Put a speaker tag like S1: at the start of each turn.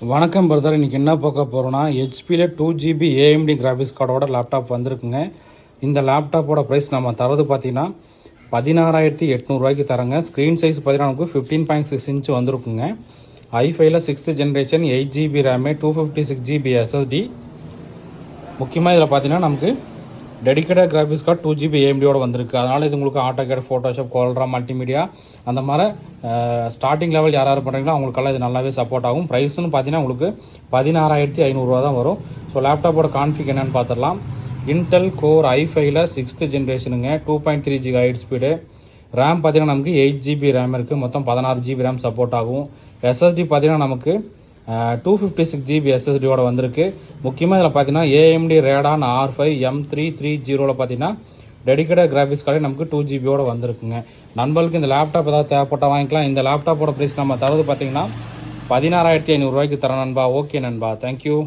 S1: வணக்கம் பிரதர். இன்றைக்கி என்ன பார்க்க போகிறோன்னா, ஹெச்பியில் 2GB AMD கிராஃபிக்ஸ் கார்டோட லேப்டாப் வந்திருக்குங்க. இந்த லேப்டாப்போட ப்ரைஸ் நம்ம தரது பார்த்தீங்கன்னா 16,800 தரங்க. ஸ்க்ரீன் சைஸ் பார்த்தீங்கன்னா நமக்கு 15.6 இன்ச் வந்திருக்குங்க. i5ல 6th generation 8GB RAM 256GB SSD. முக்கியமாக இதில் பார்த்தீங்கன்னா நமக்கு டெடிக்கேட்டட் கிராஃபிக்ஸ் கார்டு 2GB AMDயோட வந்திருக்கு. அதனால் இது உங்களுக்கு ஆட்டோகேட், ஃபோட்டோஷாப், கோல்ரா, மல்டிமீடியா அந்த மாதிரி ஸ்டார்டிங் லெவல் யார் பண்ணுறீங்களோ அவங்களுக்கெல்லாம் இது நல்லாவே சப்போர்ட் ஆகும். ப்ரைஸ்னு பார்த்தீங்கன்னா உங்களுக்கு 16,500 தான் வரும். ஸோ லேப்டாப்போட கான்ஃபிக் என்னென்னு பார்த்துடலாம். இன்டெல் கோர் i5ல 6th ஜென்ரேஷனுங்க, 2.3 GHz ஸ்பீடு. ரேம் பார்த்தீங்கன்னா நமக்கு 8GB ரேம் இருக்குது. மொத்தம் 16GB ரேம் சப்போர்ட் ஆகும். SSD பார்த்தீங்கன்னா நமக்கு 256GB SSDயோட வந்திருக்கு. முக்கியமாக இதில் பார்த்தீங்கன்னா AMD Radeon R5 M330 பார்த்தீங்கன்னா டெடிக்கேட்டட் கிராஃபிக்ஸ் கார்டே நமக்கு 2GBயோட வந்திருக்குங்க. நண்பர்களுக்கு இந்த லேப்டாப் ஏதாவது தேவைப்பட்டால் வாங்கிக்கலாம். இந்த லேப்டாப்போட ப்ரைஸ் நம்ம தரது பார்த்தீங்கன்னா 16,500 தரோம் நண்பா. ஓகே நண்பா, தேங்க்யூ.